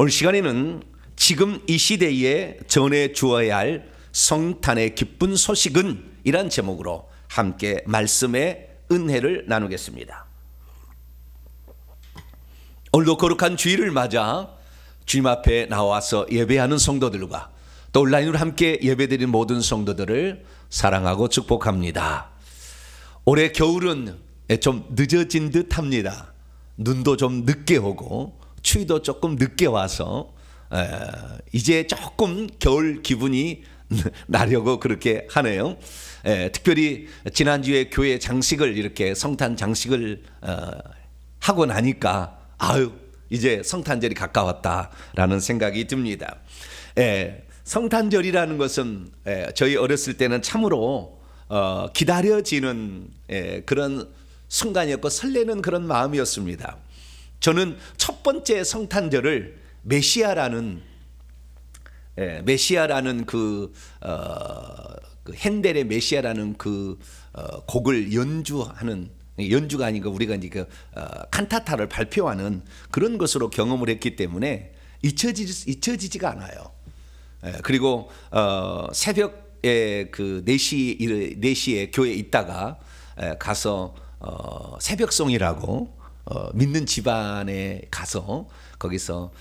오늘 시간에는 지금 이 시대에 전해 주어야 할 성탄의 기쁜 소식은 이란 제목으로 함께 말씀의 은혜를 나누겠습니다. 오늘도 거룩한 주일을 맞아 주님 앞에 나와서 예배하는 성도들과 또 온라인으로 함께 예배드린 모든 성도들을 사랑하고 축복합니다. 올해 겨울은 좀 늦어진 듯 합니다. 눈도 좀 늦게 오고 추위도 조금 늦게 와서 이제 조금 겨울 기분이 나려고 그렇게 하네요. 특별히 지난주에 교회 장식을 이렇게 성탄 장식을 하고 나니까 아유 이제 성탄절이 가까웠다라는 생각이 듭니다. 성탄절이라는 것은 저희 어렸을 때는 참으로 기다려지는 그런 순간이었고 설레는 그런 마음이었습니다. 저는 첫 번째 성탄절을 메시아라는 그 핸델의 메시아라는 그 곡을 연주가 아니고 우리가 이제 칸타타를 발표하는 그런 것으로 경험을 했기 때문에 잊혀지지가 않아요. 그리고 새벽에 그 4시에 교회에 있다가 가서 새벽송이라고 믿는 집안에 가서 거기서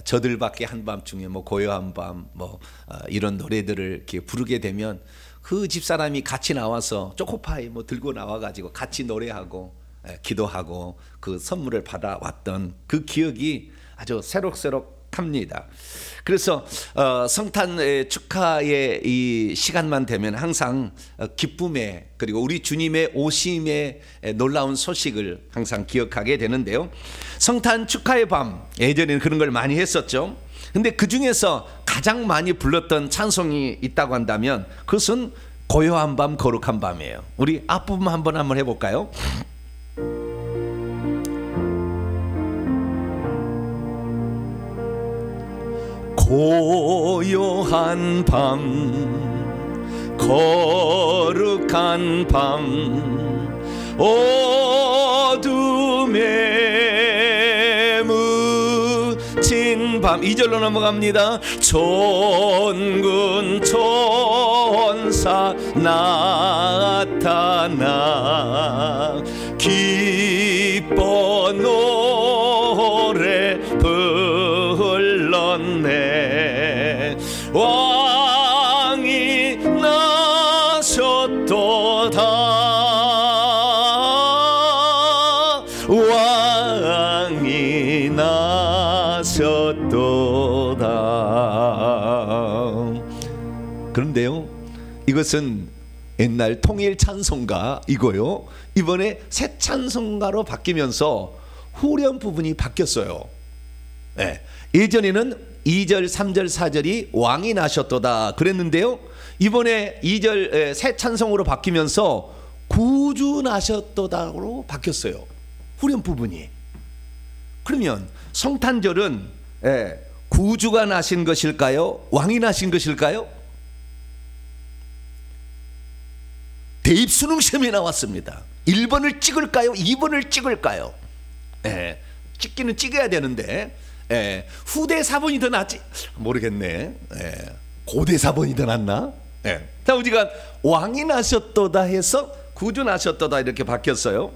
저들밖에 한밤중에 뭐 고요한 밤 뭐 이런 노래들을 이렇게 부르게 되면 그 집사람이 같이 나와서 초코파이 뭐 들고 나와가지고 같이 노래하고 기도하고 그 선물을 받아왔던 그 기억이 아주 새록새록합니다. 그래서 성탄 축하의 이 시간만 되면 항상 기쁨의 그리고 우리 주님의 오심의 놀라운 소식을 항상 기억하게 되는데요. 성탄 축하의 밤, 예전에는 그런 걸 많이 했었죠. 근데 그 중에서 가장 많이 불렀던 찬송이 있다고 한다면 그것은 고요한 밤 거룩한 밤이에요. 우리 앞부분 한번 해볼까요? 고요한 밤 거룩한 밤 어둠에 묻힌 밤 2절로 넘어갑니다. 천군 천사 나타나 기뻐 노래 불렀네. 왕이 나셨도다. 왕이 나셨도다. 그런데요, 이것은 옛날 통일 찬송가이고요, 이번에 새 찬송가로 바뀌면서 후렴 부분이 바뀌었어요. 예전에는 2절, 3절, 4절이 왕이 나셨도다 그랬는데요, 이번에 2절 새 찬송으로 바뀌면서 구주 나셨도다로 바뀌었어요, 후렴 부분이. 그러면 성탄절은 구주가 나신 것일까요? 왕이 나신 것일까요? 대입수능 시험에 나왔습니다. 1번을 찍을까요? 2번을 찍을까요? 찍기는 찍어야 되는데 후대 4번이 더 낫지? 모르겠네. 고대 4번이 더 낫나? 자, 우리가 왕이 나셨도다 해서 구주 나셨도다 이렇게 바뀌었어요.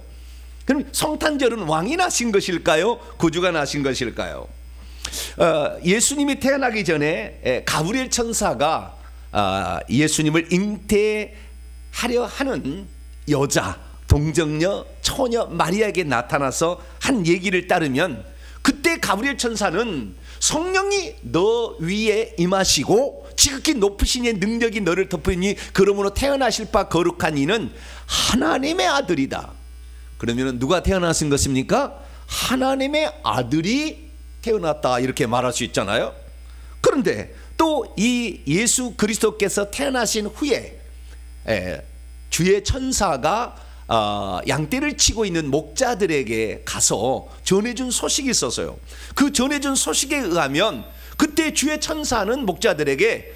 그럼 성탄절은 왕이 나신 것일까요? 구주가 나신 것일까요? 예수님이 태어나기 전에 가브리엘 천사가 예수님을 잉태하려 하는 여자, 동정녀, 처녀 마리아에게 나타나서 한 얘기를 따르면, 그때 가브리엘 천사는 성령이 너 위에 임하시고 지극히 높으신 이의 능력이 너를 덮으니 그러므로 태어나실 바 거룩한 이는 하나님의 아들이다. 그러면 누가 태어나신 것입니까? 하나님의 아들이 태어났다 이렇게 말할 수 있잖아요. 그런데 또 이 예수 그리스도께서 태어나신 후에 주의 천사가 양떼를 치고 있는 목자들에게 가서 전해준 소식이 있었어요. 그 전해준 소식에 의하면 그때 주의 천사는 목자들에게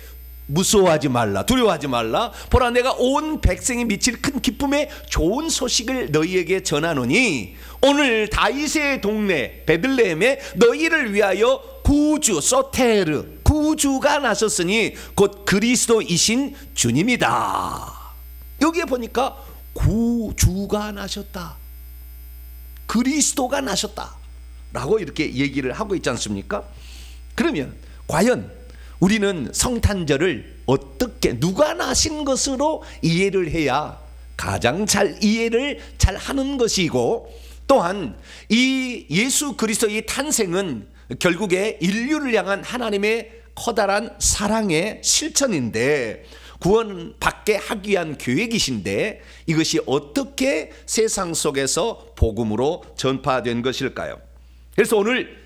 무서워하지 말라, 두려워하지 말라. 보라, 내가 온 백성이 미칠 큰 기쁨의 좋은 소식을 너희에게 전하노니 오늘 다윗의 동네 베들레헴에 너희를 위하여 구주, 소테르, 구주가 나셨으니 곧 그리스도이신 주님이다. 여기에 보니까 구주가 나셨다, 그리스도가 나셨다 라고 이렇게 얘기를 하고 있지 않습니까? 그러면 과연 우리는 성탄절을 어떻게, 누가 나신 것으로 이해를 해야 가장 잘 이해를 잘 하는 것이고, 또한 이 예수 그리스도의 탄생은 결국에 인류를 향한 하나님의 커다란 사랑의 실천인데, 구원받게 하기 위한 계획이신데, 이것이 어떻게 세상 속에서 복음으로 전파된 것일까요? 그래서 오늘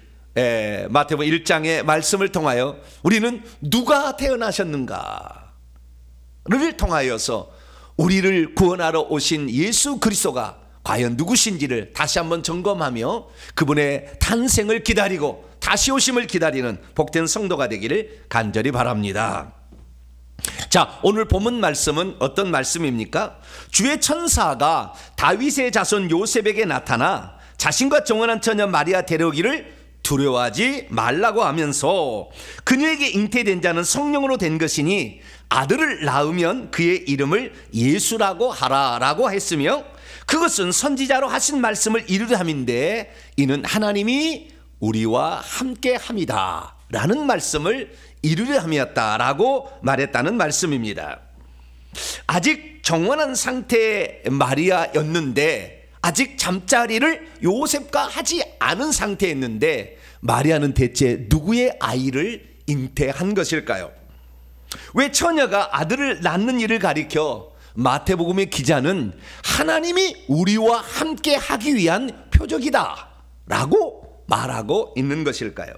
마태복음 1장의 말씀을 통하여 우리는 누가 태어나셨는가를 통하여서 우리를 구원하러 오신 예수 그리스도가 과연 누구신지를 다시 한번 점검하며 그분의 탄생을 기다리고 다시 오심을 기다리는 복된 성도가 되기를 간절히 바랍니다. 자, 오늘 본문 말씀은 어떤 말씀입니까? 주의 천사가 다윗의 자손 요셉에게 나타나 자신과 정혼한 처녀 마리아 데려오기를 두려워하지 말라고 하면서 그녀에게 잉태된 자는 성령으로 된 것이니 아들을 낳으면 그의 이름을 예수라고 하라라고 했으며, 그것은 선지자로 하신 말씀을 이루려 함인데 이는 하나님이 우리와 함께 함이다 라는 말씀을 이루려 함이었다라고 말했다는 말씀입니다. 아직 정혼한 상태의 마리아였는데, 아직 잠자리를 요셉과 하지 않은 상태였는데, 마리아는 대체 누구의 아이를 잉태한 것일까요? 왜 처녀가 아들을 낳는 일을 가리켜 마태복음의 기자는 하나님이 우리와 함께 하기 위한 표적이다 라고 말하고 있는 것일까요?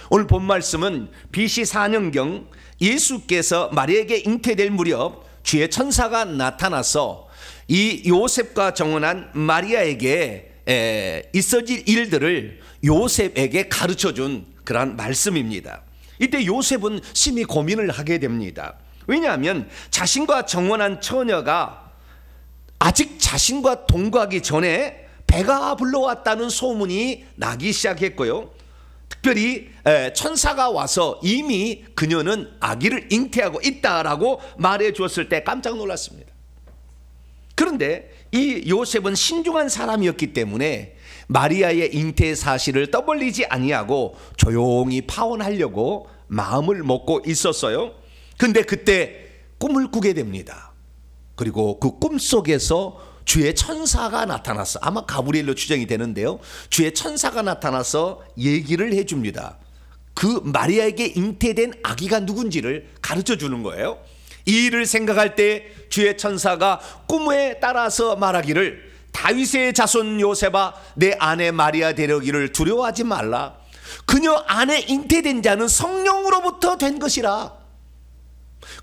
오늘 본 말씀은 BC 4년경 예수께서 마리아에게 잉태될 무렵 주의 천사가 나타나서 이 요셉과 정혼한 마리아에게 있어질 일들을 요셉에게 가르쳐준 그런 말씀입니다. 이때 요셉은 심히 고민을 하게 됩니다. 왜냐하면 자신과 정혼한 처녀가 아직 자신과 동거하기 전에 배가 불러왔다는 소문이 나기 시작했고요. 특별히 천사가 와서 이미 그녀는 아기를 잉태하고 있다라고 말해 주었을 때 깜짝 놀랐습니다. 그런데 이 요셉은 신중한 사람이었기 때문에 마리아의 잉태 사실을 떠벌리지 아니하고 조용히 파혼하려고 마음을 먹고 있었어요. 근데 그때 꿈을 꾸게 됩니다. 그리고 그 꿈속에서 주의 천사가 나타났어. 아마 가브리엘로 추정이 되는데요. 주의 천사가 나타나서 얘기를 해줍니다. 그 마리아에게 잉태된 아기가 누군지를 가르쳐 주는 거예요. 이 일을 생각할 때 주의 천사가 꿈에 따라서 말하기를, 다윗의 자손 요셉아, 내 아내 마리아 데려오기를 두려워하지 말라. 그녀 안에 잉태된 자는 성령으로부터 된 것이라.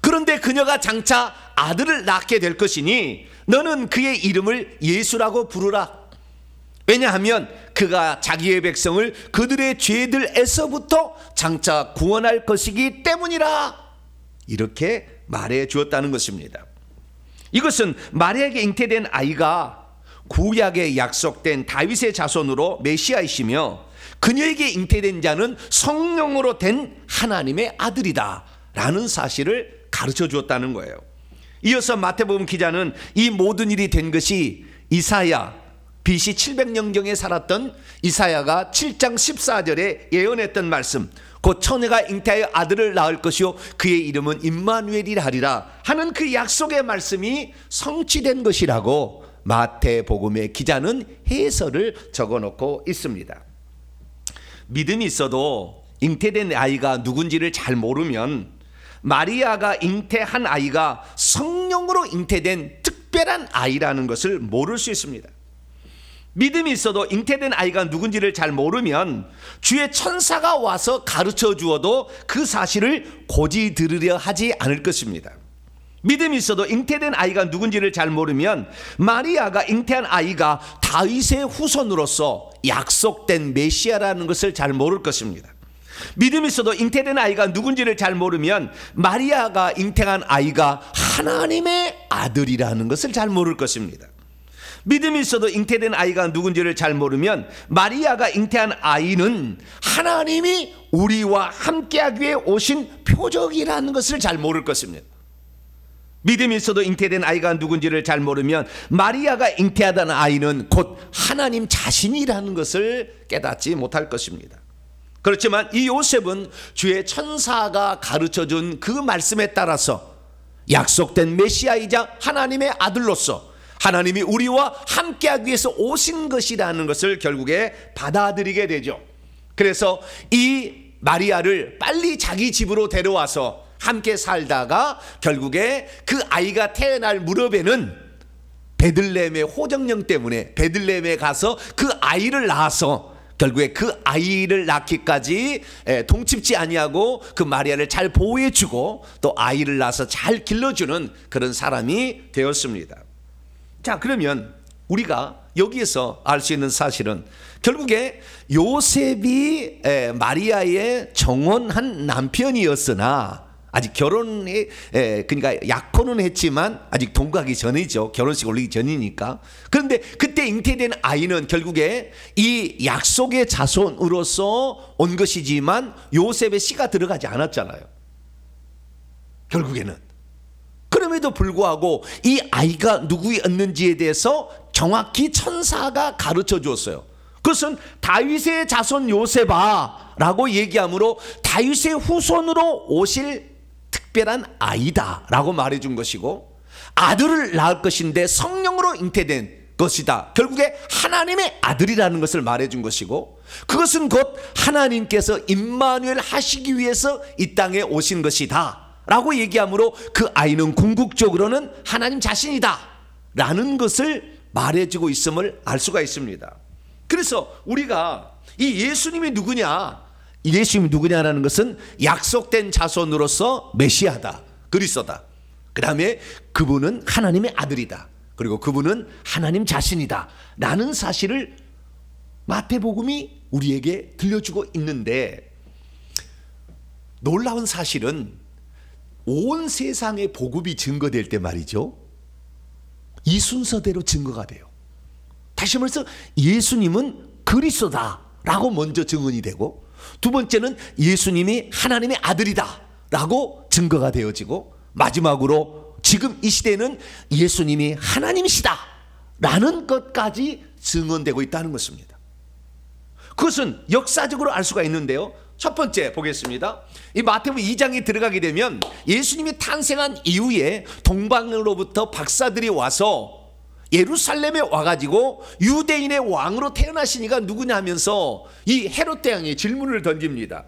그런데 그녀가 장차 아들을 낳게 될 것이니 너는 그의 이름을 예수라고 부르라. 왜냐하면 그가 자기의 백성을 그들의 죄들에서부터 장차 구원할 것이기 때문이라. 이렇게 말해 주었다는 것입니다. 이것은 마리아에게 잉태된 아이가 구약에 약속된 다윗의 자손으로 메시아이시며, 그녀에게 잉태된 자는 성령으로 된 하나님의 아들이다 라는 사실을 가르쳐 주었다는 거예요. 이어서 마태복음 기자는 이 모든 일이 된 것이 이사야, BC 700년경에 살았던 이사야가 7장 14절에 예언했던 말씀, 곧 처녀가 잉태하여 아들을 낳을 것이요 그의 이름은 임마누엘이라 하리라 하는 그 약속의 말씀이 성취된 것이라고 마태복음의 기자는 해설을 적어놓고 있습니다. 믿음이 있어도 잉태된 아이가 누군지를 잘 모르면 마리아가 잉태한 아이가 성령으로 잉태된 특별한 아이라는 것을 모를 수 있습니다. 믿음이 있어도 잉태된 아이가 누군지를 잘 모르면 주의 천사가 와서 가르쳐 주어도 그 사실을 고지 들으려 하지 않을 것입니다. 믿음이 있어도 잉태된 아이가 누군지를 잘 모르면 마리아가 잉태한 아이가 다윗의 후손으로서 약속된 메시아라는 것을 잘 모를 것입니다. 믿음이 있어도 잉태된 아이가 누군지를 잘 모르면 마리아가 잉태한 아이가 하나님의 아들이라는 것을 잘 모를 것입니다. 믿음이 있어도 잉태된 아이가 누군지를 잘 모르면 마리아가 잉태한 아이는 하나님이 우리와 함께하기 위해 오신 표적이라는 것을 잘 모를 것입니다. 믿음이 있어도 잉태된 아이가 누군지를 잘 모르면 마리아가 잉태하던 아이는 곧 하나님 자신이라는 것을 깨닫지 못할 것입니다. 그렇지만 이 요셉은 주의 천사가 가르쳐준 그 말씀에 따라서 약속된 메시아이자 하나님의 아들로서 하나님이 우리와 함께하기 위해서 오신 것이라는 것을 결국에 받아들이게 되죠. 그래서 이 마리아를 빨리 자기 집으로 데려와서 함께 살다가 결국에 그 아이가 태어날 무렵에는 베들레헴의 호정령 때문에 베들레헴에 가서 그 아이를 낳아서 결국에 그 아이를 낳기까지 동침지 아니하고 그 마리아를 잘 보호해주고 또 아이를 낳아서 잘 길러주는 그런 사람이 되었습니다. 자, 그러면 우리가 여기에서 알 수 있는 사실은 결국에 요셉이 마리아의 정혼한 남편이었으나 아직 결혼이 그러니까 약혼은 했지만 아직 동거하기 전이죠. 결혼식 올리기 전이니까. 그런데 그때 잉태된 아이는 결국에 이 약속의 자손으로서 온 것이지만 요셉의 씨가 들어가지 않았잖아요. 결국에는. 그럼에도 불구하고 이 아이가 누구였는지에 대해서 정확히 천사가 가르쳐 주었어요. 그것은 다윗의 자손 요셉아 라고 얘기하므로 다윗의 후손으로 오실 특별한 아이다 라고 말해준 것이고, 아들을 낳을 것인데 성령으로 잉태된 것이다, 결국에 하나님의 아들이라는 것을 말해준 것이고, 그것은 곧 하나님께서 임마누엘 하시기 위해서 이 땅에 오신 것이다 라고 얘기하므로 그 아이는 궁극적으로는 하나님 자신이다 라는 것을 말해주고 있음을 알 수가 있습니다. 그래서 우리가 이 예수님이 누구냐, 예수님이 누구냐라는 것은 약속된 자손으로서 메시아다, 그리스도다. 그 다음에 그분은 하나님의 아들이다, 그리고 그분은 하나님 자신이다 라는 사실을 마태복음이 우리에게 들려주고 있는데, 놀라운 사실은 온 세상에 복음이 증거될 때 말이죠, 이 순서대로 증거가 돼요. 다시 말해서 예수님은 그리스도다 라고 먼저 증언이 되고, 두 번째는 예수님이 하나님의 아들이다 라고 증거가 되어지고, 마지막으로 지금 이 시대는 예수님이 하나님이시다 라는 것까지 증언되고 있다는 것입니다. 그것은 역사적으로 알 수가 있는데요, 첫 번째 보겠습니다. 이 마태복음 2장에 들어가게 되면 예수님이 탄생한 이후에 동방으로부터 박사들이 와서 예루살렘에 와가지고 유대인의 왕으로 태어나시니까 누구냐 하면서 이 헤롯 대왕이 질문을 던집니다.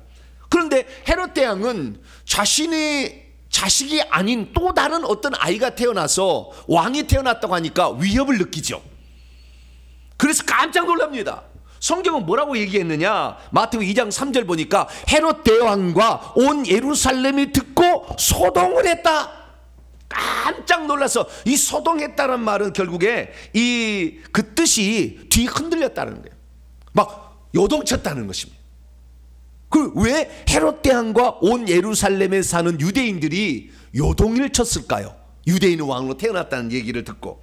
그런데 헤롯 대왕은 자신의 자식이 아닌 또 다른 어떤 아이가 태어나서 왕이 태어났다고 하니까 위협을 느끼죠. 그래서 깜짝 놀랍니다. 성경은 뭐라고 얘기했느냐, 마태복음 2장 3절 보니까 헤롯 대왕과 온 예루살렘이 듣고 소동을 했다. 깜짝 놀라서, 이 소동했다는 말은 결국에 그 뜻이 뒤 흔들렸다는 거예요. 막 요동쳤다는 것입니다. 그 왜 헤롯 대왕과 온 예루살렘에 사는 유대인들이 요동을 쳤을까요? 유대인의 왕으로 태어났다는 얘기를 듣고.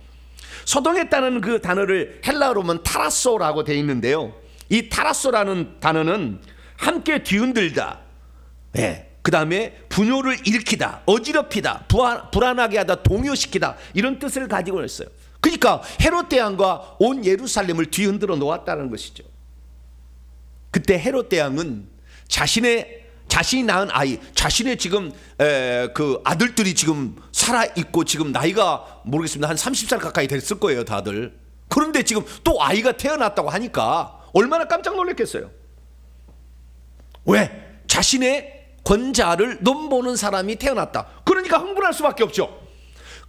소동했다는 그 단어를 헬라어로 보면 타라소라고 되어 있는데요, 이 타라소라는 단어는 함께 뒤흔들다, 그 다음에 분뇨를 일으키다, 어지럽히다, 불안하게 하다, 동요시키다, 이런 뜻을 가지고 있어요. 그러니까 헤롯 대왕과 온 예루살렘을 뒤흔들어 놓았다는 것이죠. 그때 헤롯 대왕은 자신이 낳은 아이, 자신의 지금 그 아들들이 지금 살아 있고 지금 나이가 모르겠습니다, 한 30살 가까이 됐을 거예요 다들. 그런데 지금 또 아이가 태어났다고 하니까 얼마나 깜짝 놀랐겠어요. 왜? 자신의 권자를 넘보는 사람이 태어났다. 그러니까 흥분할 수밖에 없죠.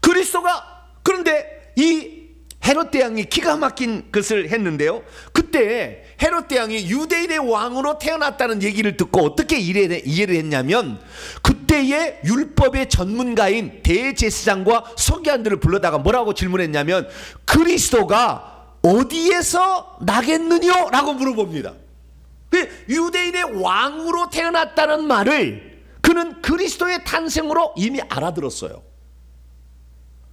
그리스도가. 그런데 이 헤롯 대왕이 기가 막힌 것을 했는데요, 그때 헤롯 대왕이 유대인의 왕으로 태어났다는 얘기를 듣고 어떻게 이해를 했냐면, 그때의 율법의 전문가인 대제사장과 서기관들을 불러다가 뭐라고 질문했냐면, 그리스도가 어디에서 나겠느냐 라고 물어봅니다. 유대인의 왕으로 태어났다는 말을 그는 그리스도의 탄생으로 이미 알아들었어요.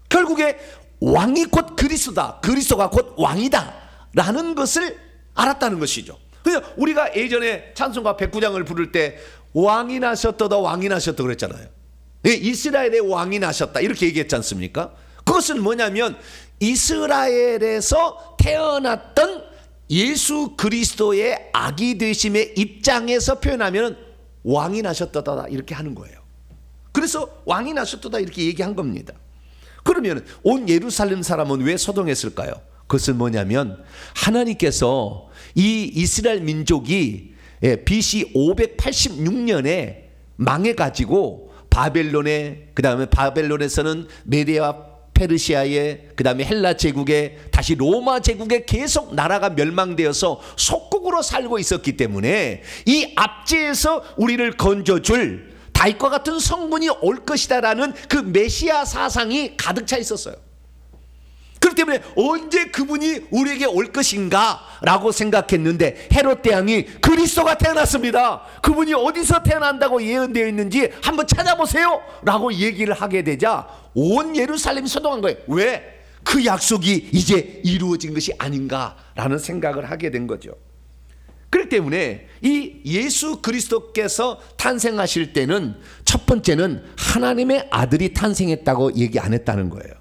결국에 왕이 곧 그리스도다, 그리스도가 곧 왕이다 라는 것을 알았다는 것이죠. 그래서 우리가 예전에 찬송가 109장을 부를 때 왕이 나셨도다, 왕이 나셨다 그랬잖아요. 이스라엘의 왕이 나셨다 이렇게 얘기했지 않습니까? 그것은 뭐냐면 이스라엘에서 태어났던 예수 그리스도의 아기 되심의 입장에서 표현하면 왕이 나셨도다 이렇게 하는 거예요. 그래서 왕이 나셨도다 이렇게 얘기한 겁니다. 그러면 온 예루살렘 사람은 왜 소동했을까요? 그것은 뭐냐면 하나님께서 이 이스라엘 민족이 BC 586년에 망해가지고 바벨론에, 그 다음에 바벨론에서는 메디아와 페르시아에, 그 다음에 헬라 제국에, 다시 로마 제국에 계속 나라가 멸망되어서 속국으로 살고 있었기 때문에 이 압제에서 우리를 건져줄 다윗과 같은 성군이 올 것이다라는 그 메시아 사상이 가득 차 있었어요. 그렇기 때문에 언제 그분이 우리에게 올 것인가 라고 생각했는데 헤롯 대왕이 그리스도가 태어났습니다, 그분이 어디서 태어난다고 예언되어 있는지 한번 찾아보세요 라고 얘기를 하게 되자 온 예루살렘이 소동한 거예요. 왜? 그 약속이 이제 이루어진 것이 아닌가라는 생각을 하게 된 거죠. 그렇기 때문에 이 예수 그리스도께서 탄생하실 때는 첫 번째는 하나님의 아들이 탄생했다고 얘기 안 했다는 거예요.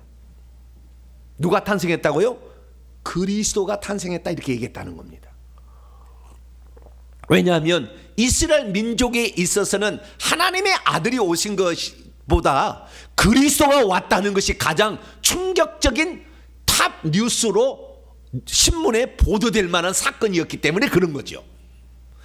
누가 탄생했다고요? 그리스도가 탄생했다 이렇게 얘기했다는 겁니다. 왜냐하면 이스라엘 민족에 있어서는 하나님의 아들이 오신 것보다 그리스도가 왔다는 것이 가장 충격적인 탑 뉴스로 신문에 보도될 만한 사건이었기 때문에 그런 거죠.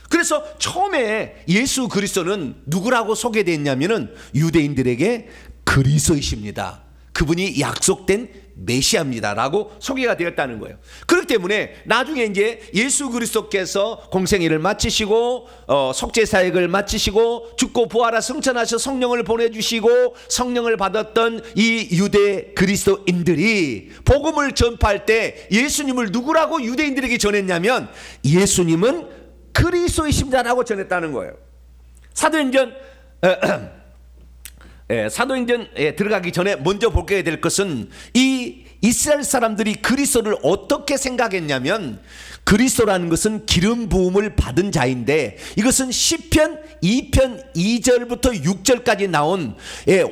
그래서 처음에 예수 그리스도는 누구라고 소개됐냐면은 유대인들에게 그리스도이십니다, 그분이 약속된 메시아입니다 라고 소개가 되었다는 거예요. 그렇기 때문에 나중에 이제 예수 그리스도께서 공생애를 마치시고 속죄사역을 마치시고 죽고 부활하 승천하셔 성령을 보내주시고 성령을 받았던 이 유대 그리스도인들이 복음을 전파할 때 예수님을 누구라고 유대인들에게 전했냐면 예수님은 그리스도이십니다 라고 전했다는 거예요. 사도행전에 들어가기 전에 먼저 보게 될 것은 이 이스라엘 사람들이 그리스도를 어떻게 생각했냐면 그리스도라는 것은 기름 부음을 받은 자인데 이것은 시편 2편 2절부터 6절까지 나온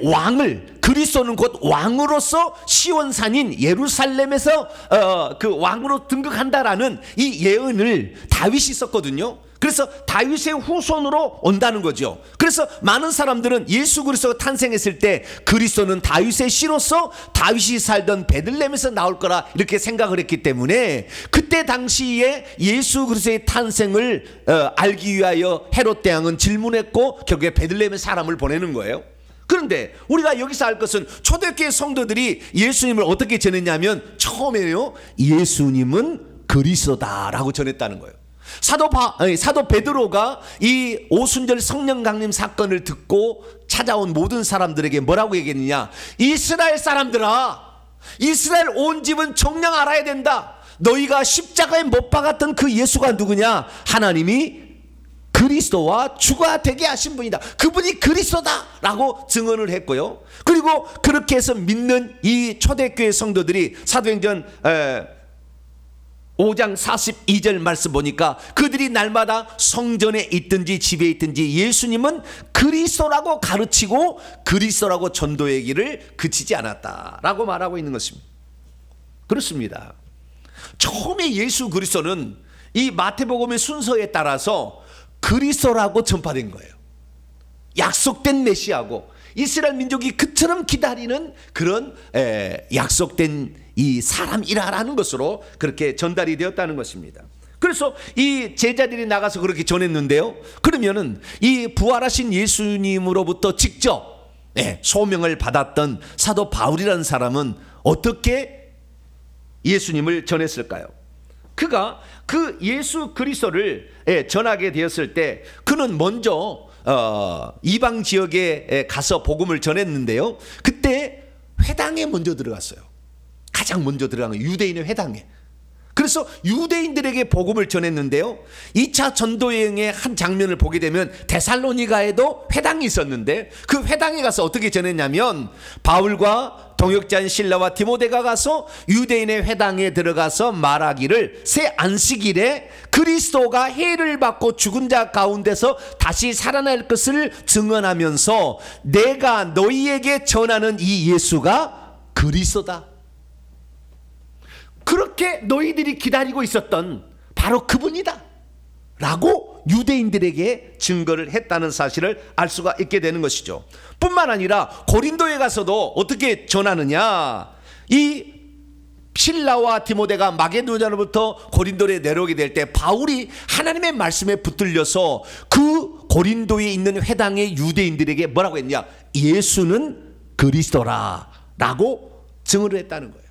왕을, 그리스도는 곧 왕으로서 시온산인 예루살렘에서 그 왕으로 등극한다라는 이 예언을 다윗이 썼거든요. 그래서 다윗의 후손으로 온다는 거죠. 그래서 많은 사람들은 예수 그리스도가 탄생했을 때 그리스도는 다윗의 씨로서 다윗이 살던 베들레헴에서 나올 거라 이렇게 생각을 했기 때문에 그때 당시에 예수 그리스도의 탄생을 알기 위하여 헤롯 대왕은 질문했고 결국에 베들레헴에 사람을 보내는 거예요. 그런데 우리가 여기서 알 것은 초대교회 성도들이 예수님을 어떻게 전했냐면 처음에요 예수님은 그리스도다라고 전했다는 거예요. 사도 베드로가 이 오순절 성령 강림 사건을 듣고 찾아온 모든 사람들에게 뭐라고 얘기했느냐, 이스라엘 사람들아, 이스라엘 온 집은 정녕 알아야 된다. 너희가 십자가에 못 박았던 그 예수가 누구냐, 하나님이 그리스도와 주가 되게 하신 분이다, 그분이 그리스도다 라고 증언을 했고요. 그리고 그렇게 해서 믿는 이 초대교회 성도들이 사도행전 5장 42절 말씀 보니까 그들이 날마다 성전에 있든지 집에 있든지 예수님은 그리스도라고 가르치고 그리스도라고 전도의 길을 그치지 않았다라고 말하고 있는 것입니다. 그렇습니다. 처음에 예수 그리스도는 이 마태복음의 순서에 따라서 그리스도라고 전파된 거예요. 약속된 메시아고 이스라엘 민족이 그처럼 기다리는 그런 약속된 이 사람이라는 것으로 그렇게 전달이 되었다는 것입니다. 그래서 이 제자들이 나가서 그렇게 전했는데요, 그러면은 이 부활하신 예수님으로부터 직접 소명을 받았던 사도 바울이라는 사람은 어떻게 예수님을 전했을까요? 그가 그 예수 그리스도를 전하게 되었을 때 그는 먼저 이방 지역에 가서 복음을 전했는데요, 그때 회당에 먼저 들어갔어요. 가장 먼저 들어간 건 유대인의 회당에. 그래서 유대인들에게 복음을 전했는데요, 2차 전도 여행의 한 장면을 보게 되면 데살로니가에도 회당이 있었는데 그 회당에 가서 어떻게 전했냐면 바울과 동역자인 실라와 디모데가 가서 유대인의 회당에 들어가서 말하기를 새 안식일에 그리스도가 해를 받고 죽은 자 가운데서 다시 살아날 것을 증언하면서 내가 너희에게 전하는 이 예수가 그리스도다. 그렇게 너희들이 기다리고 있었던 바로 그분이다 라고 유대인들에게 증거를 했다는 사실을 알 수가 있게 되는 것이죠. 뿐만 아니라 고린도에 가서도 어떻게 전하느냐, 이 실라와 디모데가 마게도냐로부터 고린도에 내려오게 될 때 바울이 하나님의 말씀에 붙들려서 그 고린도에 있는 회당의 유대인들에게 뭐라고 했냐, 예수는 그리스도라 라고 증언을 했다는 거예요.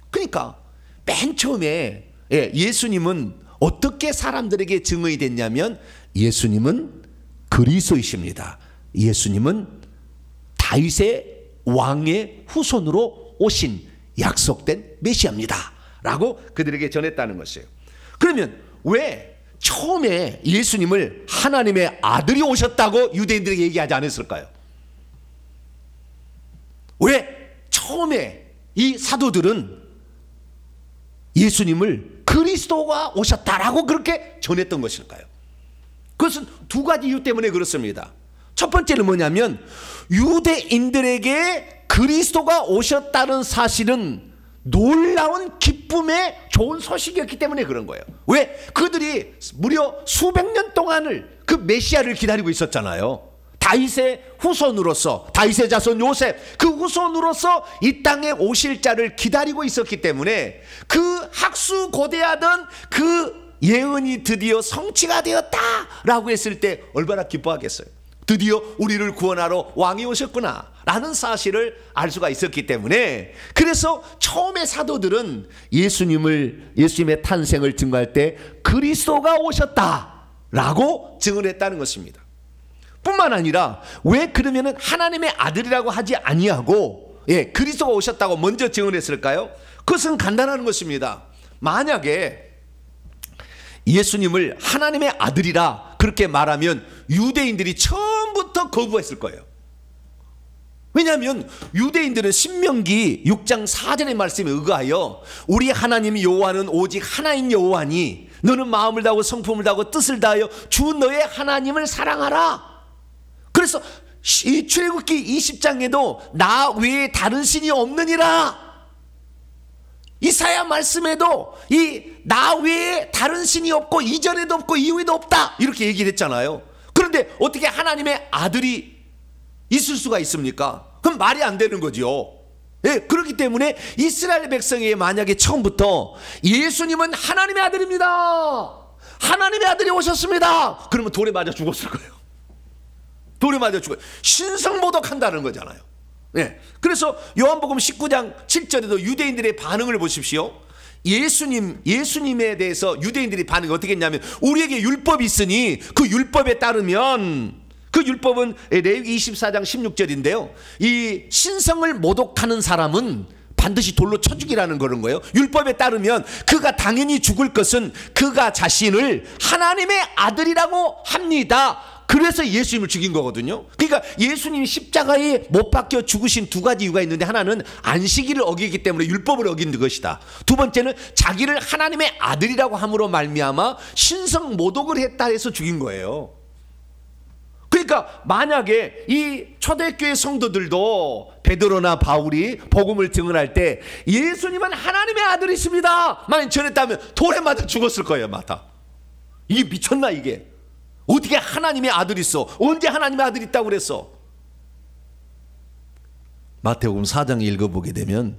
그러니까 맨 처음에 예수님은 어떻게 사람들에게 증언이 됐냐면 예수님은 그리스도이십니다. 예수님은 다윗의 왕의 후손으로 오신 약속된 메시아입니다 라고 그들에게 전했다는 것이에요. 그러면 왜 처음에 예수님을 하나님의 아들이 오셨다고 유대인들에게 얘기하지 않았을까요? 왜 처음에 이 사도들은 예수님을 그리스도가 오셨다라고 그렇게 전했던 것일까요? 그것은 두 가지 이유 때문에 그렇습니다. 첫 번째는 뭐냐면 유대인들에게 그리스도가 오셨다는 사실은 놀라운 기쁨의 좋은 소식이었기 때문에 그런 거예요. 왜? 그들이 무려 수백 년 동안을 그 메시아를 기다리고 있었잖아요. 다윗의 후손으로서, 다윗의 자손 요셉 그 후손으로서 이 땅에 오실 자를 기다리고 있었기 때문에 그 학수고대하던 그 예언이 드디어 성취가 되었다라고 했을 때 얼마나 기뻐하겠어요. 드디어 우리를 구원하러 왕이 오셨구나 라는 사실을 알 수가 있었기 때문에, 그래서 처음에 사도들은 예수님의 탄생을 증거할 때 그리스도가 오셨다라고 증언했다는 것입니다. 뿐만 아니라 왜 그러면은 하나님의 아들이라고 하지 아니하고 그리스도가 오셨다고 먼저 증언했을까요? 그것은 간단한 것입니다. 만약에 예수님을 하나님의 아들이라 그렇게 말하면 유대인들이 처음부터 거부했을 거예요. 왜냐하면 유대인들은 신명기 6장 4절의 말씀에 의거하여 우리 하나님 여호와는 오직 하나인 여호와니 너는 마음을 다하고 성품을 다하고 뜻을 다하여 주 너의 하나님을 사랑하라. 그래서 이 출애굽기 20장에도 나 외에 다른 신이 없느니라, 이사야 말씀에도 이 나 외에 다른 신이 없고 이전에도 없고 이후에도 없다 이렇게 얘기를 했잖아요. 그런데 어떻게 하나님의 아들이 있을 수가 있습니까? 그럼 말이 안 되는 거죠. 그렇기 때문에 이스라엘 백성이 만약에 처음부터 예수님은 하나님의 아들입니다, 하나님의 아들이 오셨습니다, 그러면 돌에 맞아 죽었을 거예요. 돌에 맞아 죽어요. 신성모독한다는 거잖아요. 그래서 요한복음 19장 7절에도 유대인들의 반응을 보십시오. 예수님에 대해서 유대인들이 반응이 어떻게 했냐면 우리에게 율법이 있으니 그 율법에 따르면, 그 율법은 레위기 24장 16절인데요 이 신성을 모독하는 사람은 반드시 돌로 쳐 죽이라는 그런 거예요. 율법에 따르면 그가 당연히 죽을 것은 그가 자신을 하나님의 아들이라고 합니다. 그래서 예수님을 죽인 거거든요. 그러니까 예수님이 십자가에 못 박혀 죽으신 두 가지 이유가 있는데, 하나는 안식일을 어기기 때문에 율법을 어긴 것이다. 두 번째는 자기를 하나님의 아들이라고 함으로 말미암아 신성 모독을 했다 해서 죽인 거예요. 그러니까 만약에 이 초대교회 성도들도 베드로나 바울이 복음을 증언할 때 예수님은 하나님의 아들이십니다 만약 전했다면 돌에 맞아 죽었을 거예요. 마다. 이게 미쳤나 이게. 어떻게 하나님의 아들이 있어? 언제 하나님의 아들이 있다고 그랬어? 마태복음 4장 읽어보게 되면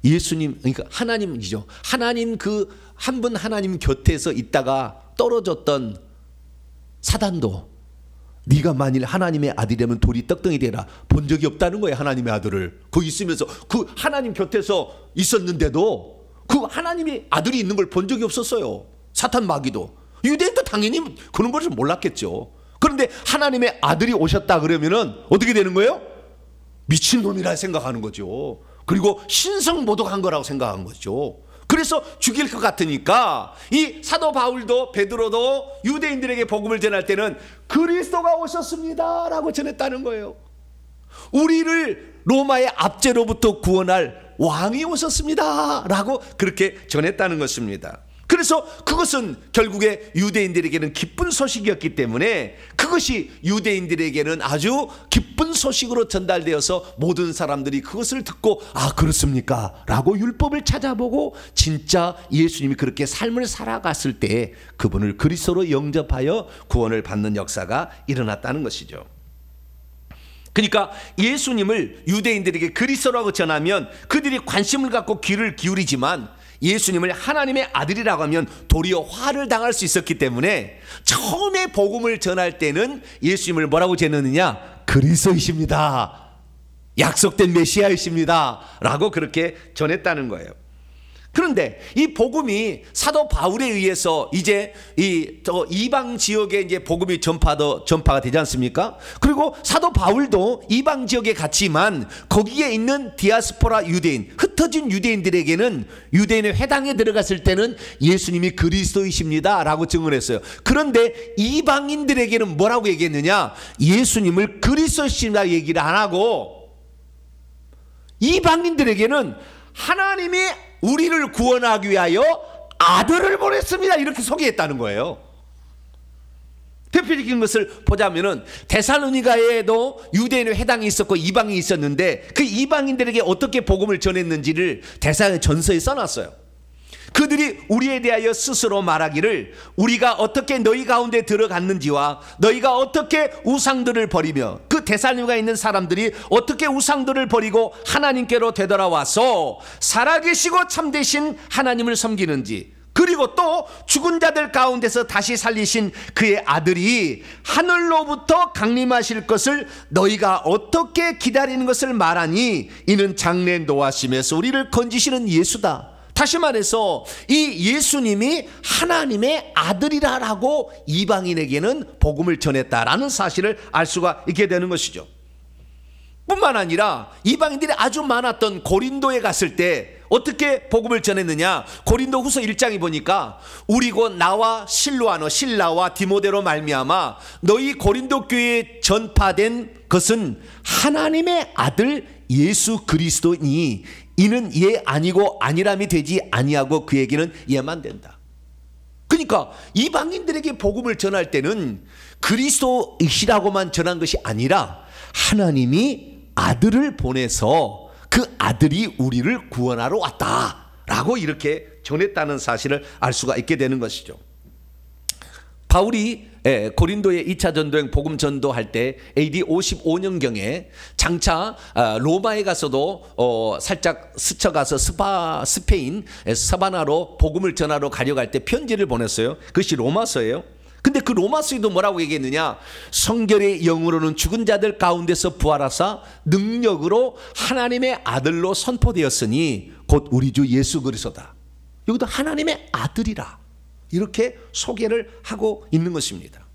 예수님, 그러니까 하나님이죠. 하나님 그 한 분 하나님 곁에서 있다가 떨어졌던 사단도 네가 만일 하나님의 아들이라면 돌이 떡덩이 되라 본 적이 없다는 거예요. 하나님의 아들을 거기 있으면서 그 하나님 곁에서 있었는데도 그 하나님의 아들이 있는 걸 본 적이 없었어요. 사탄 마귀도. 유대인도 당연히 그런 것을 몰랐겠죠. 그런데 하나님의 아들이 오셨다 그러면은 어떻게 되는 거예요? 미친놈이라 생각하는 거죠. 그리고 신성모독한 거라고 생각한 거죠. 그래서 죽일 것 같으니까 이 사도 바울도 베드로도 유대인들에게 복음을 전할 때는 그리스도가 오셨습니다 라고 전했다는 거예요. 우리를 로마의 압제로부터 구원할 왕이 오셨습니다 라고 그렇게 전했다는 것입니다. 그래서 그것은 결국에 유대인들에게는 기쁜 소식이었기 때문에 그것이 유대인들에게는 아주 기쁜 소식으로 전달되어서 모든 사람들이 그것을 듣고 아 그렇습니까? 라고 율법을 찾아보고 진짜 예수님이 그렇게 삶을 살아갔을 때 그분을 그리스도로 영접하여 구원을 받는 역사가 일어났다는 것이죠. 그러니까 예수님을 유대인들에게 그리스도라고 전하면 그들이 관심을 갖고 귀를 기울이지만 예수님을 하나님의 아들이라고 하면 도리어 화를 당할 수 있었기 때문에 처음에 복음을 전할 때는 예수님을 뭐라고 전했느냐? 그리스도이십니다. 약속된 메시아이십니다. 라고 그렇게 전했다는 거예요. 그런데 이 복음이 사도 바울에 의해서 이제 이방 지역에 이제 복음이 전파가 되지 않습니까? 그리고 사도 바울도 이방 지역에 갔지만 거기에 있는 디아스포라 유대인, 흩어진 유대인들에게는 유대인의 회당에 들어갔을 때는 예수님이 그리스도이십니다 라고 증언했어요. 그런데 이방인들에게는 뭐라고 얘기했느냐? 예수님을 그리스도이십니다 얘기를 안 하고 이방인들에게는 하나님이 우리를 구원하기 위하여 아들을 보냈습니다 이렇게 소개했다는 거예요. 대표적인 것을 보자면은 데살로니가에도 유대인의 회당이 있었고 이방이 있었는데 그 이방인들에게 어떻게 복음을 전했는지를 데살로니가전서에 써놨어요. 그들이 우리에 대하여 스스로 말하기를 우리가 어떻게 너희 가운데 들어갔는지와 너희가 어떻게 우상들을 버리며 그 데살로니가에 있는 사람들이 어떻게 우상들을 버리고 하나님께로 되돌아와서 살아계시고 참되신 하나님을 섬기는지, 그리고 또 죽은 자들 가운데서 다시 살리신 그의 아들이 하늘로부터 강림하실 것을 너희가 어떻게 기다리는 것을 말하니 이는 장래 노하심에서 우리를 건지시는 예수다. 다시 말해서 이 예수님이 하나님의 아들이라고 이방인에게는 복음을 전했다라는 사실을 알 수가 있게 되는 것이죠. 뿐만 아니라 이방인들이 아주 많았던 고린도에 갔을 때 어떻게 복음을 전했느냐? 고린도 후서 1장에 보니까 우리 곧 나와 실로아너 실라와 디모데로 말미암아 너희 고린도 교회에 전파된 것은 하나님의 아들 예수 그리스도니 이는 예 아니고 아니람이 되지 아니하고 그에게는 예만 된다. 그러니까 이방인들에게 복음을 전할 때는 그리스도이시라고만 전한 것이 아니라 하나님이 아들을 보내서 그 아들이 우리를 구원하러 왔다라고 이렇게 전했다는 사실을 알 수가 있게 되는 것이죠. 바울이 고린도의 2차 전도행 복음 전도할 때 AD 55년경에 장차 로마에 가서도 살짝 스쳐가서 스페인 사바나로 복음을 전하러 가려고 할 때 편지를 보냈어요. 그것이 로마서예요. 근데 그 로마서에도 뭐라고 얘기했느냐? 성결의 영으로는 죽은 자들 가운데서 부활하사 능력으로 하나님의 아들로 선포되었으니 곧 우리 주 예수 그리스도다. 여기도 하나님의 아들이라 이렇게 소개를 하고 있는 것입니다.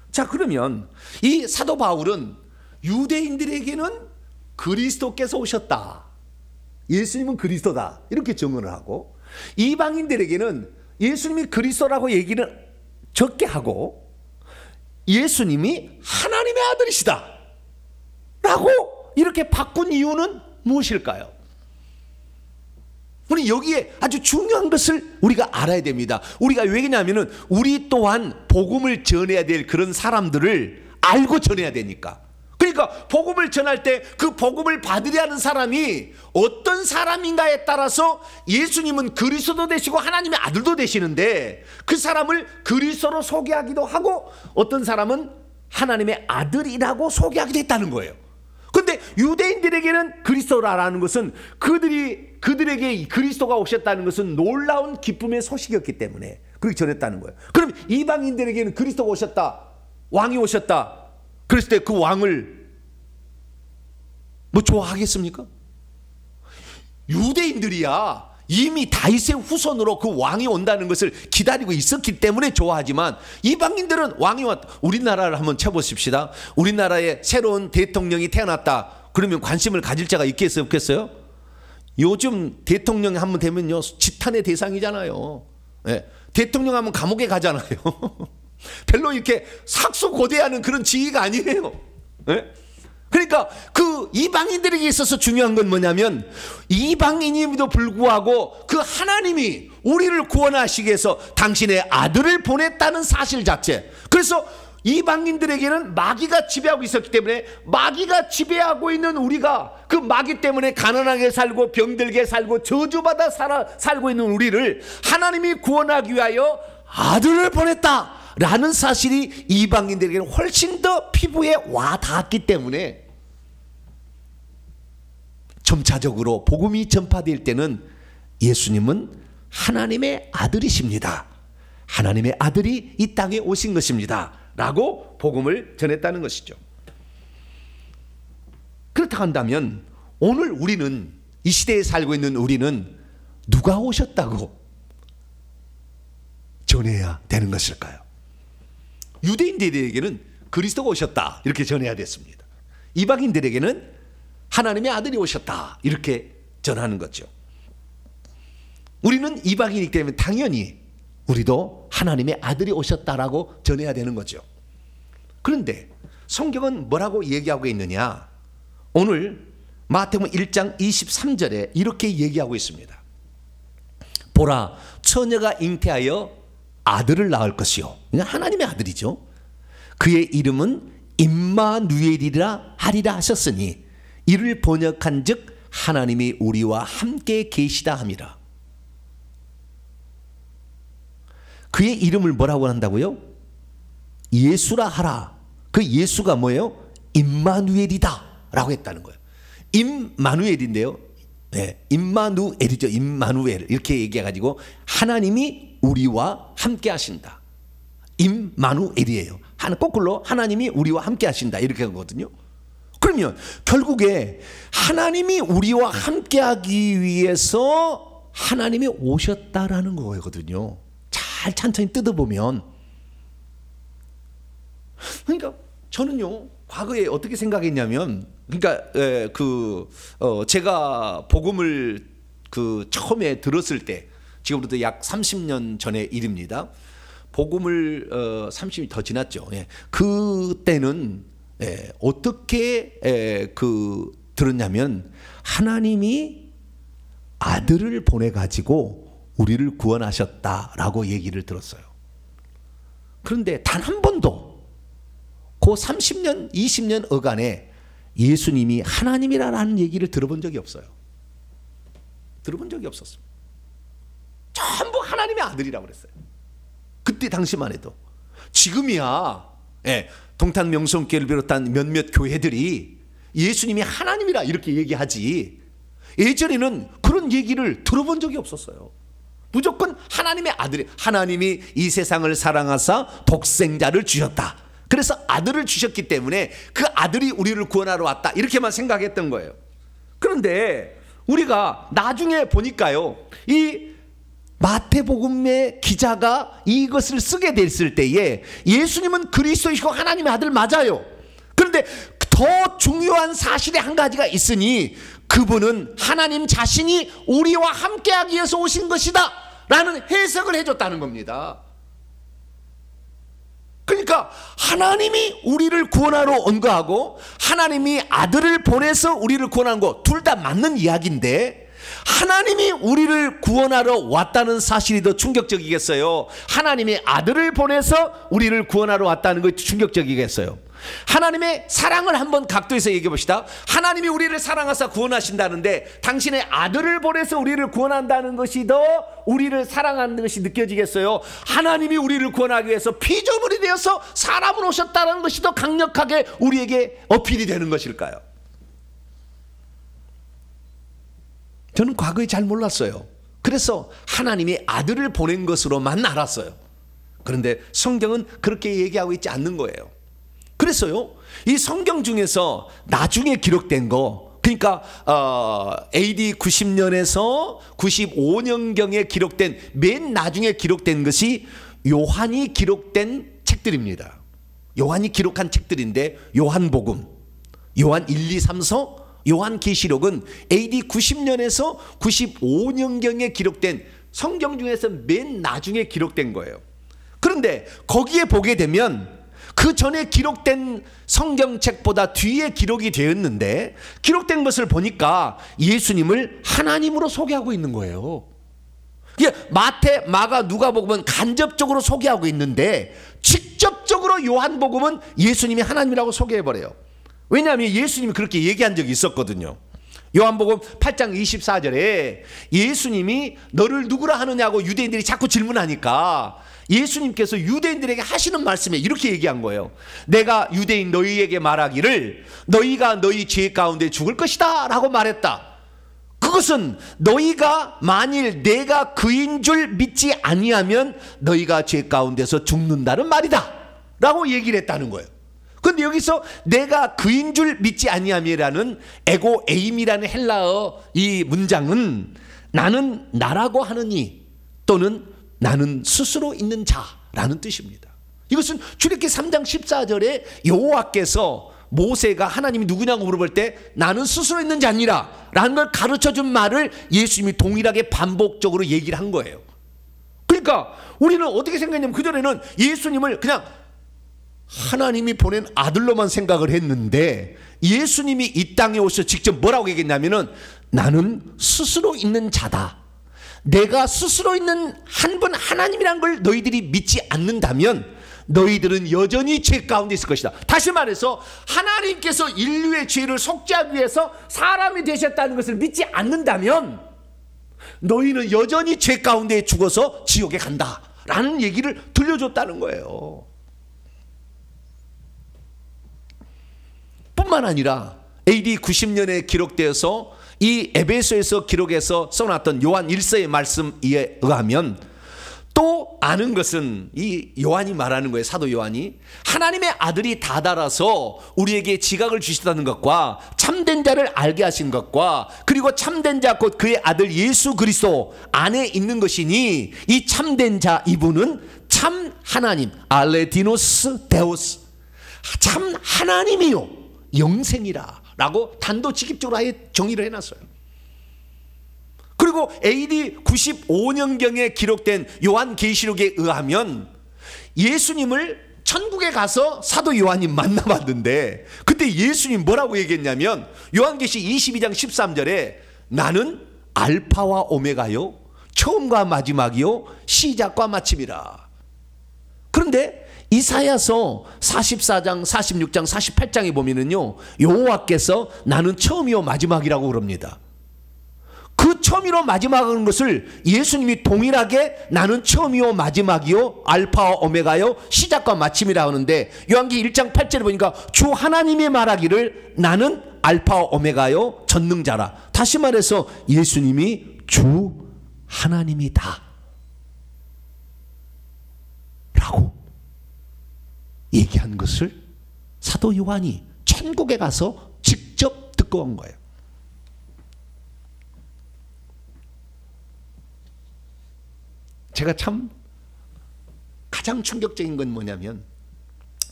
자, 그러면 이 사도 바울은 유대인들에게는 그리스도께서 오셨다, 예수님은 그리스도다 이렇게 증언을 하고, 이방인들에게는 예수님이 그리스도라고 얘기를 적게 하고 예수님이 하나님의 아들이시다 라고 이렇게 바꾼 이유는 무엇일까요? 우리 여기에 아주 중요한 것을 우리가 알아야 됩니다. 우리가 왜냐하면 우리 또한 복음을 전해야 될 그런 사람들을 알고 전해야 되니까. 그러니까 복음을 전할 때 그 복음을 받으려 하는 사람이 어떤 사람인가에 따라서 예수님은 그리스도도 되시고 하나님의 아들도 되시는데 그 사람을 그리스도로 소개하기도 하고 어떤 사람은 하나님의 아들이라고 소개하기도 했다는 거예요. 그런데 유대인들에게는 그리스도라는 것은 그들에게 그리스도가 오셨다는 것은 놀라운 기쁨의 소식이었기 때문에 그렇게 전했다는 거예요. 그럼 이방인들에게는 그리스도가 오셨다, 왕이 오셨다 그랬을 때 그 왕을 뭐 좋아하겠습니까? 유대인들이야 이미 다윗의 후손으로 그 왕이 온다는 것을 기다리고 있었기 때문에 좋아하지만 이방인들은 왕이 왔다. 우리나라를 한번 쳐보십시다. 우리나라에 새로운 대통령이 태어났다 그러면 관심을 가질 자가 있겠어요, 없겠어요? 요즘 대통령이 한번 되면요 지탄의 대상이잖아요. 예. 대통령 하면 감옥에 가잖아요. 별로 이렇게 삭소고대하는 그런 지위가 아니에요. 예? 그러니까 그 이방인들에게 있어서 중요한 건 뭐냐면 이방인임에도 불구하고 그 하나님이 우리를 구원하시기 위해서 당신의 아들을 보냈다는 사실 자체. 그래서 이방인들에게는 마귀가 지배하고 있었기 때문에 마귀가 지배하고 있는 우리가 그 마귀 때문에 가난하게 살고 병들게 살고 저주받아 살고 있는 우리를 하나님이 구원하기 위하여 아들을 보냈다라는 사실이 이방인들에게는 훨씬 더 피부에 와 닿았기 때문에 점차적으로 복음이 전파될 때는 예수님은 하나님의 아들이십니다. 하나님의 아들이 이 땅에 오신 것입니다. 라고 복음을 전했다는 것이죠. 그렇다 한다면 오늘 우리는 이 시대에 살고 있는 우리는 누가 오셨다고 전해야 되는 것일까요? 유대인들에게는 그리스도가 오셨다 이렇게 전해야 됐습니다. 이방인들에게는 하나님의 아들이 오셨다 이렇게 전하는 거죠. 우리는 이방인이기 때문에 당연히 우리도 하나님의 아들이 오셨다라고 전해야 되는 거죠. 그런데 성경은 뭐라고 얘기하고 있느냐? 오늘 마태복음 1장 23절에 이렇게 얘기하고 있습니다. 보라, 처녀가 잉태하여 아들을 낳을 것이요. 하나님의 아들이죠. 그의 이름은 임마누엘이라 하리라 하셨으니 이를 번역한 즉 하나님이 우리와 함께 계시다 함이라. 그의 이름을 뭐라고 한다고요? 예수라 하라. 그 예수가 뭐예요? 임마누엘이다 라고 했다는 거예요. 임마누엘인데요. 네, 임마누엘이죠. 임마누엘 이렇게 얘기해가지고 하나님이 우리와 함께 하신다. 임마누엘이에요. 거꾸로 하나님이 우리와 함께 하신다 이렇게 하거든요. 그러면 결국에 하나님이 우리와 함께 하기 위해서 하나님이 오셨다라는 거거든요. 잘 천천히 뜯어보면. 그러니까 저는요 과거에 어떻게 생각했냐면, 그러니까 제가 복음을 처음에 들었을 때, 지금부터 약 30년 전의 일입니다. 복음을 30년 더 지났죠. 예. 그때는 어떻게 들었냐면 하나님이 아들을 보내 가지고 우리를 구원하셨다라고 얘기를 들었어요. 그런데 단 한 번도 그 30년, 20년 어간에 예수님이 하나님이라는 얘기를 들어본 적이 없어요. 들어본 적이 없었어요. 전부 하나님의 아들이라고 그랬어요. 그때 당시만 해도. 지금이야 동탄 명성교회를 비롯한 몇몇 교회들이 예수님이 하나님이라 이렇게 얘기하지, 예전에는 그런 얘기를 들어본 적이 없었어요. 무조건 하나님의 아들이, 하나님이 이 세상을 사랑하사 독생자를 주셨다. 그래서 아들을 주셨기 때문에 그 아들이 우리를 구원하러 왔다 이렇게만 생각했던 거예요. 그런데 우리가 나중에 보니까요, 이 마태복음의 기자가 이것을 쓰게 됐을 때에 예수님은 그리스도이시고 하나님의 아들 맞아요. 그런데 더 중요한 사실이 한 가지가 있으니 그분은 하나님 자신이 우리와 함께하기 위해서 오신 것이다 라는 해석을 해줬다는 겁니다. 그러니까 하나님이 우리를 구원하러 온 거하고 하나님이 아들을 보내서 우리를 구원한 거 둘 다 맞는 이야기인데, 하나님이 우리를 구원하러 왔다는 사실이 더 충격적이겠어요? 하나님이 아들을 보내서 우리를 구원하러 왔다는 것이 충격적이겠어요? 하나님의 사랑을 한번 각도에서 얘기해 봅시다. 하나님이 우리를 사랑하사 구원하신다는데 당신의 아들을 보내서 우리를 구원한다는 것이 더 우리를 사랑하는 것이 느껴지겠어요? 하나님이 우리를 구원하기 위해서 피조물이 되어서 사람으로 오셨다는 것이 더 강력하게 우리에게 어필이 되는 것일까요? 저는 과거에 잘 몰랐어요. 그래서 하나님이 아들을 보낸 것으로만 알았어요. 그런데 성경은 그렇게 얘기하고 있지 않는 거예요. 그래서요, 이 성경 중에서 나중에 기록된 거, 그러니까 AD 90년에서 95년경에 기록된, 맨 나중에 기록된 것이 요한이 기록된 책들입니다. 요한이 기록한 책들인데 요한복음, 요한 1, 2, 3서, 요한계시록은 AD 90년에서 95년경에 기록된 성경 중에서 맨 나중에 기록된 거예요. 그런데 거기에 보게 되면 그 전에 기록된 성경책보다 뒤에 기록이 되었는데, 기록된 것을 보니까 예수님을 하나님으로 소개하고 있는 거예요. 마태, 마가, 누가복음은 간접적으로 소개하고 있는데 직접적으로 요한복음은 예수님이 하나님이라고 소개해버려요. 왜냐하면 예수님이 그렇게 얘기한 적이 있었거든요. 요한복음 8장 24절에 예수님이 너를 누구라 하느냐고 유대인들이 자꾸 질문하니까 예수님께서 유대인들에게 하시는 말씀에 이렇게 얘기한 거예요. 내가 유대인 너희에게 말하기를 너희가 너희 죄 가운데 죽을 것이다 라고 말했다. 그것은 너희가 만일 내가 그인 줄 믿지 아니하면 너희가 죄 가운데서 죽는다는 말이다 라고 얘기를 했다는 거예요. 그런데 여기서 내가 그인 줄 믿지 아니함이라는 에고 에임이라는 헬라어 이 문장은 나는 나라고 하느니 또는 나는 스스로 있는 자라는 뜻입니다. 이것은 출애굽기 3장 14절에 여호와께서 모세가 하나님이 누구냐고 물어볼 때 나는 스스로 있는 자니라 라는 걸 가르쳐준 말을 예수님이 동일하게 반복적으로 얘기를 한 거예요. 그러니까 우리는 어떻게 생각했냐면 그전에는 예수님을 그냥 하나님이 보낸 아들로만 생각을 했는데 예수님이 이 땅에 오셔서 직접 뭐라고 얘기했냐면은 나는 스스로 있는 자다. 내가 스스로 있는 한 분 하나님이란 걸 너희들이 믿지 않는다면 너희들은 여전히 죄 가운데 있을 것이다. 다시 말해서 하나님께서 인류의 죄를 속죄하기 위해서 사람이 되셨다는 것을 믿지 않는다면 너희는 여전히 죄 가운데 죽어서 지옥에 간다 라는 얘기를 들려줬다는 거예요. 뿐만 아니라 AD 90년에 기록되어서 이 에베소에서 기록해서 써놨던 요한 1서의 말씀에 의하면 또 아는 것은 이 요한이 말하는 거예요. 사도 요한이 하나님의 아들이 다달아서 우리에게 지각을 주시다는 것과 참된 자를 알게 하신 것과 그리고 참된 자 곧 그의 아들 예수 그리스도 안에 있는 것이니 이 참된 자 이분은 참 하나님 알레디노스 데오스 참 하나님이요 영생이라 라고 단도직입적으로 아예 정의를 해놨어요. 그리고 AD 95년경에 기록된 요한계시록에 의하면 예수님을 천국에 가서 사도 요한이 만나봤는데 그때 예수님 뭐라고 얘기했냐면 요한계시 22장 13절에 나는 알파와 오메가요 처음과 마지막이요 시작과 마침이라. 그런데 이사야서 44장 46장 48장에 보면은요 여호와께서 나는 처음이요 마지막이라고 그럽니다. 그 처음이요 마지막인 것을 예수님이 동일하게 나는 처음이요 마지막이요 알파와 오메가요 시작과 마침이라 하는데 요한계시 1장 8절에 보니까 주 하나님이 말하기를 나는 알파와 오메가요 전능자라. 다시 말해서 예수님이 주 하나님이다 라고 얘기한 것을 사도 요한이 천국에 가서 직접 듣고 온 거예요. 제가 참 가장 충격적인 건 뭐냐면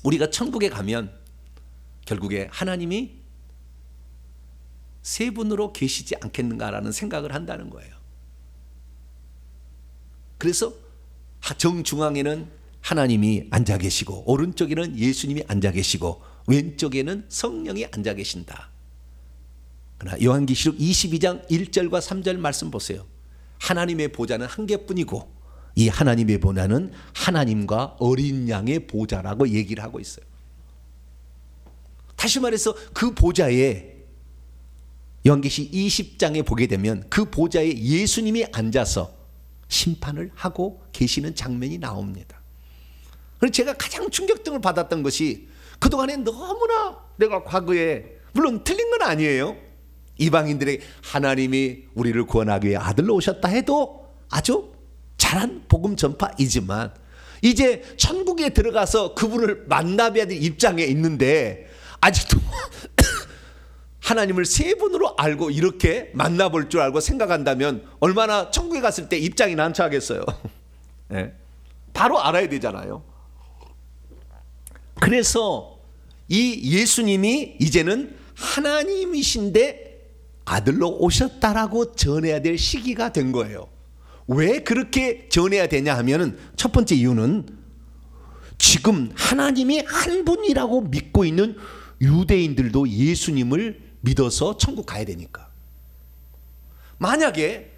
우리가 천국에 가면 결국에 하나님이 세 분으로 계시지 않겠는가라는 생각을 한다는 거예요. 그래서 정중앙에는 하나님이 앉아 계시고 오른쪽에는 예수님이 앉아 계시고 왼쪽에는 성령이 앉아 계신다. 그러나 요한계시록 22장 1절과 3절 말씀 보세요. 하나님의 보좌는 한 개뿐이고 이 하나님의 보좌는 하나님과 어린 양의 보좌라고 얘기를 하고 있어요. 다시 말해서 그 보좌에 요한계시 20장에 보게 되면 그 보좌에 예수님이 앉아서 심판을 하고 계시는 장면이 나옵니다. 그래서 제가 가장 충격등을 받았던 것이 그동안에 너무나 내가 과거에 물론 틀린 건 아니에요. 이방인들에게 하나님이 우리를 구원하기 위해 아들로 오셨다 해도 아주 잘한 복음 전파이지만 이제 천국에 들어가서 그분을 만나봐야 될 입장에 있는데 아직도 하나님을 세 분으로 알고 이렇게 만나볼 줄 알고 생각한다면 얼마나 천국에 갔을 때 입장이 난처하겠어요. 네. 바로 알아야 되잖아요. 그래서 이 예수님이 이제는 하나님이신데 아들로 오셨다라고 전해야 될 시기가 된 거예요. 왜 그렇게 전해야 되냐 하면은 첫 번째 이유는 지금 하나님이 한 분이라고 믿고 있는 유대인들도 예수님을 믿어서 천국 가야 되니까. 만약에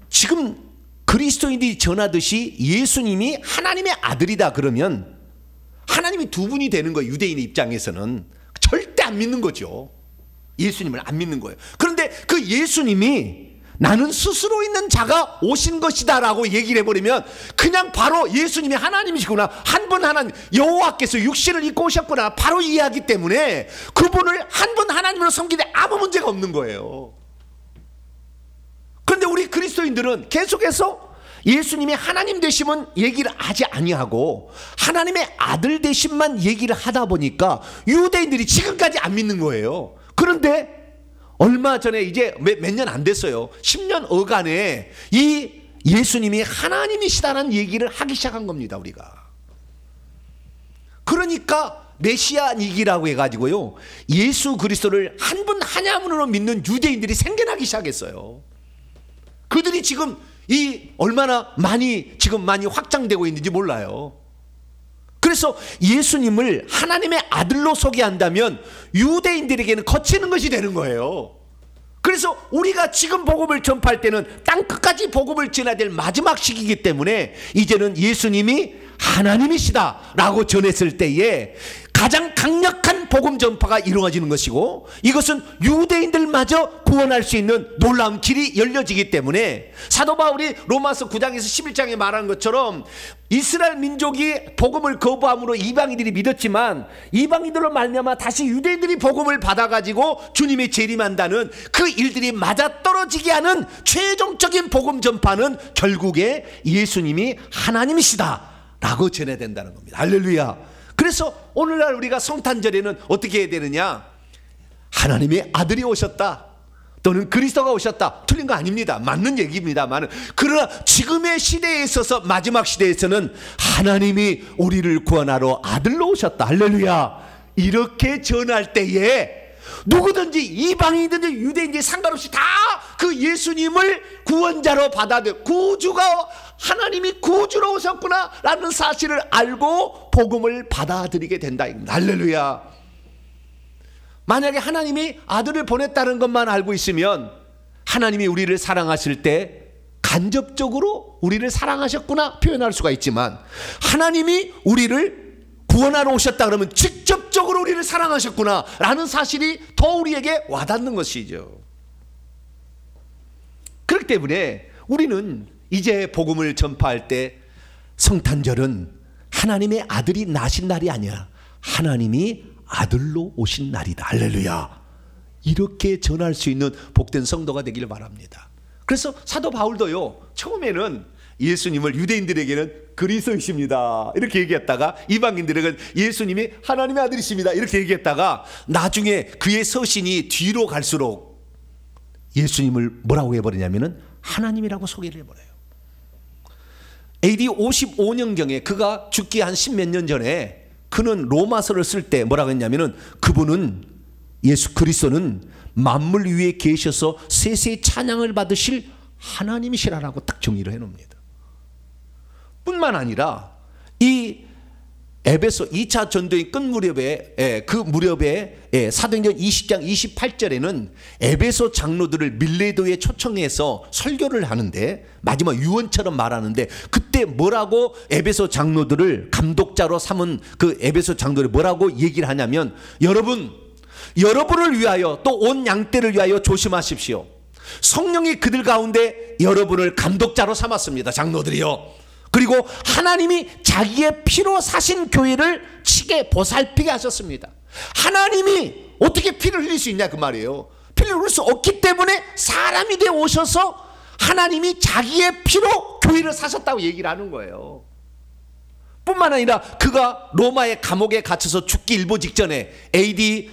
지금 그리스도인들이 전하듯이 예수님이 하나님의 아들이다 그러면 하나님이 두 분이 되는 거예요. 유대인의 입장에서는 절대 안 믿는 거죠. 예수님을 안 믿는 거예요. 그런데 그 예수님이 나는 스스로 있는 자가 오신 것이다 라고 얘기를 해버리면 그냥 바로 예수님이 하나님이시구나, 한 분 하나님 여호와께서 육신을 입고 오셨구나 바로 이해하기 때문에 그분을 한 분 하나님으로 섬기되 아무 문제가 없는 거예요. 그런데 우리 그리스도인들은 계속해서 예수님이 하나님 되심은 얘기를 하지 아니하고 하나님의 아들 되심만 얘기를 하다 보니까 유대인들이 지금까지 안 믿는 거예요. 그런데 얼마 전에 이제 몇 년 안 됐어요. 10년 어간에 이 예수님이 하나님이시다는 얘기를 하기 시작한 겁니다. 우리가. 그러니까 메시아이기라고 해가지고요, 예수 그리스도를 한 분 하나님으로 믿는 유대인들이 생겨나기 시작했어요. 그들이 지금 이 얼마나 많이 확장되고 있는지 몰라요. 그래서 예수님을 하나님의 아들로 소개한다면 유대인들에게는 거치는 것이 되는 거예요. 그래서 우리가 지금 복음을 전파할 때는 땅끝까지 복음을 전해야 될 마지막 시기이기 때문에 이제는 예수님이 하나님이시다 라고 전했을 때에 가장 강력한 복음 전파가 이루어지는 것이고, 이것은 유대인들마저 구원할 수 있는 놀라운 길이 열려지기 때문에 사도 바울이 로마서 9장에서 11장에 말한 것처럼 이스라엘 민족이 복음을 거부함으로 이방인들이 믿었지만 이방인들로 말미암아 다시 유대인들이 복음을 받아가지고 주님이 재림한다는 그 일들이 맞아떨어지게 하는 최종적인 복음 전파는 결국에 예수님이 하나님이시다 라고 전해야 된다는 겁니다. 할렐루야. 그래서 오늘날 우리가 성탄절에는 어떻게 해야 되느냐, 하나님의 아들이 오셨다 또는 그리스도가 오셨다, 틀린 거 아닙니다. 맞는 얘기입니다만, 그러나 지금의 시대에 있어서 마지막 시대에서는 하나님이 우리를 구원하러 아들로 오셨다, 할렐루야, 이렇게 전할 때에 누구든지 이방인이든지 유대인들이 상관없이 다 그 예수님을 구원자로 받아들여, 구주가 하나님이 구주로 오셨구나 라는 사실을 알고 복음을 받아들이게 된다. 할렐루야. 만약에 하나님이 아들을 보냈다는 것만 알고 있으면 하나님이 우리를 사랑하실 때 간접적으로 우리를 사랑하셨구나 표현할 수가 있지만, 하나님이 우리를 구원하러 오셨다 그러면 직접적으로 우리를 사랑하셨구나 라는 사실이 더 우리에게 와닿는 것이죠. 그렇기 때문에 우리는 이제 복음을 전파할 때 성탄절은 하나님의 아들이 나신 날이 아니야, 하나님이 아들로 오신 날이다, 할렐루야, 이렇게 전할 수 있는 복된 성도가 되기를 바랍니다. 그래서 사도 바울도요, 처음에는 예수님을 유대인들에게는 그리스도이십니다 이렇게 얘기했다가 이방인들에게는 예수님이 하나님의 아들이십니다 이렇게 얘기했다가 나중에 그의 서신이 뒤로 갈수록 예수님을 뭐라고 해버리냐면은 하나님이라고 소개를 해버려요. AD 55년경에 그가 죽기 한 10몇 년 전에 그는 로마서를 쓸 때 뭐라고 했냐면은 그분은, 예수 그리스도는 만물 위에 계셔서 세세 찬양을 받으실 하나님이시라고 딱 정의를 해놓습니다. 뿐만 아니라 이 에베소 2차 전도의 끝 무렵에, 그 무렵에 사도행전 20장 28절에는 에베소 장로들을 밀레도에 초청해서 설교를 하는데 마지막 유언처럼 말하는데, 그때 뭐라고 에베소 장로들을 감독자로 삼은 그 에베소 장로들이 뭐라고 얘기를 하냐면, 여러분을 위하여 또 온 양떼를 위하여 조심하십시오. 성령이 그들 가운데 여러분을 감독자로 삼았습니다, 장로들이요. 그리고 하나님이 자기의 피로 사신 교회를 치게 보살피게 하셨습니다. 하나님이 어떻게 피를 흘릴 수 있냐 그 말이에요. 피를 흘릴 수 없기 때문에 사람이 되어 오셔서 하나님이 자기의 피로 교회를 사셨다고 얘기를 하는 거예요. 뿐만 아니라 그가 로마의 감옥에 갇혀서 죽기 일보 직전에 AD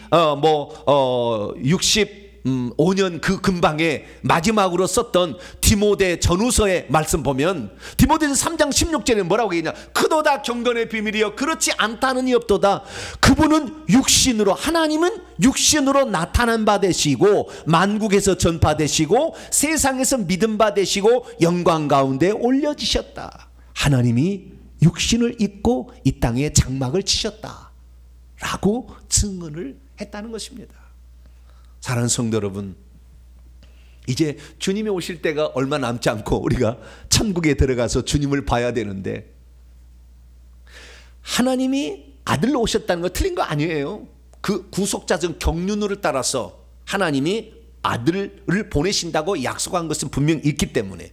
60 5년 그 근방에 마지막으로 썼던 디모데 전후서의 말씀 보면 디모데전 3장 16절에 뭐라고 얘기하냐. 크도다 경건의 비밀이여 그렇지 않다는 이 없도다. 그분은 육신으로, 하나님은 육신으로 나타난 바 되시고 만국에서 전파되시고 세상에서 믿음 바 되시고 영광 가운데 올려지셨다. 하나님이 육신을 입고 이 땅에 장막을 치셨다 라고 증언을 했다는 것입니다. 사랑하는 성도 여러분, 이제 주님이 오실 때가 얼마 남지 않고 우리가 천국에 들어가서 주님을 봐야 되는데, 하나님이 아들로 오셨다는 거 틀린 거 아니에요. 그 구속자적 경륜을 따라서 하나님이 아들을 보내신다고 약속한 것은 분명히 있기 때문에.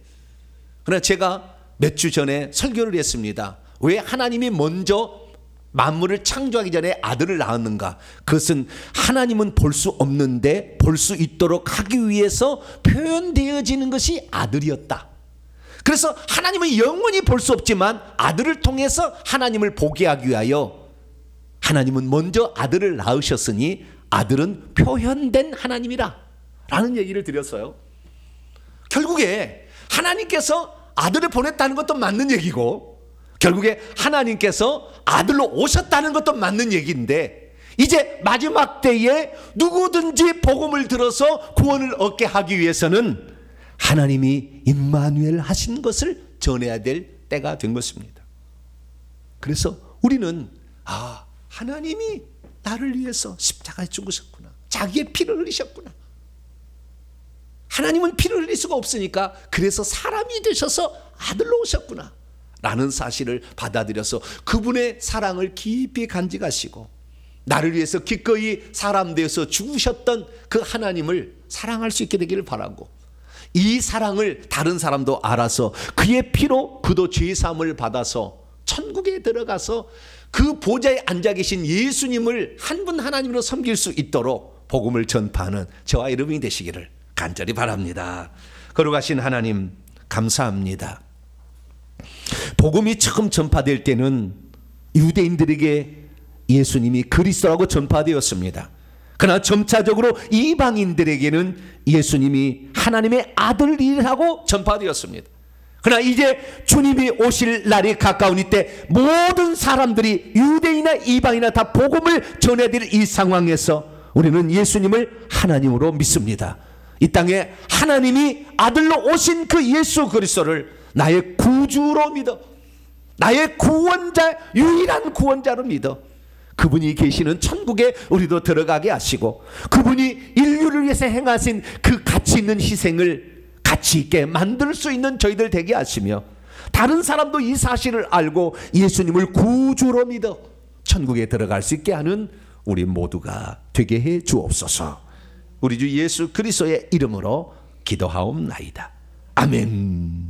그러나 제가 몇 주 전에 설교를 했습니다. 왜 하나님이 먼저 만물을 창조하기 전에 아들을 낳았는가? 그것은 하나님은 볼 수 없는데 볼 수 있도록 하기 위해서 표현되어지는 것이 아들이었다. 그래서 하나님은 영원히 볼 수 없지만 아들을 통해서 하나님을 보게 하기 위하여 하나님은 먼저 아들을 낳으셨으니 아들은 표현된 하나님이라 라는 얘기를 드렸어요. 결국에 하나님께서 아들을 보냈다는 것도 맞는 얘기고, 결국에 하나님께서 아들로 오셨다는 것도 맞는 얘기인데, 이제 마지막 때에 누구든지 복음을 들어서 구원을 얻게 하기 위해서는 하나님이 임마누엘 하신 것을 전해야 될 때가 된 것입니다. 그래서 우리는 하나님이 나를 위해서 십자가에 죽으셨구나, 자기의 피를 흘리셨구나, 하나님은 피를 흘릴 수가 없으니까 그래서 사람이 되셔서 아들로 오셨구나 라는 사실을 받아들여서 그분의 사랑을 깊이 간직하시고 나를 위해서 기꺼이 사람 되어서 죽으셨던 그 하나님을 사랑할 수 있게 되기를 바라고, 이 사랑을 다른 사람도 알아서 그의 피로 그도 죄사함을 받아서 천국에 들어가서 그 보좌에 앉아 계신 예수님을 한 분 하나님으로 섬길 수 있도록 복음을 전파하는 저와 여러분이 되시기를 간절히 바랍니다. 거룩하신 하나님, 감사합니다. 복음이 처음 전파될 때는 유대인들에게 예수님이 그리스도라고 전파되었습니다. 그러나 점차적으로 이방인들에게는 예수님이 하나님의 아들이라고 전파되었습니다. 그러나 이제 주님이 오실 날이 가까우니 때 모든 사람들이 유대인이나 이방인이나 다 복음을 전해야 될 이 상황에서 우리는 예수님을 하나님으로 믿습니다. 이 땅에 하나님이 아들로 오신 그 예수 그리스도를 나의 구주로 믿어, 나의 구원자, 유일한 구원자로 믿어 그분이 계시는 천국에 우리도 들어가게 하시고, 그분이 인류를 위해서 행하신 그 가치 있는 희생을 가치 있게 만들 수 있는 저희들 되게 하시며, 다른 사람도 이 사실을 알고 예수님을 구주로 믿어 천국에 들어갈 수 있게 하는 우리 모두가 되게 해 주옵소서. 우리 주 예수 그리스도의 이름으로 기도하옵나이다. 아멘.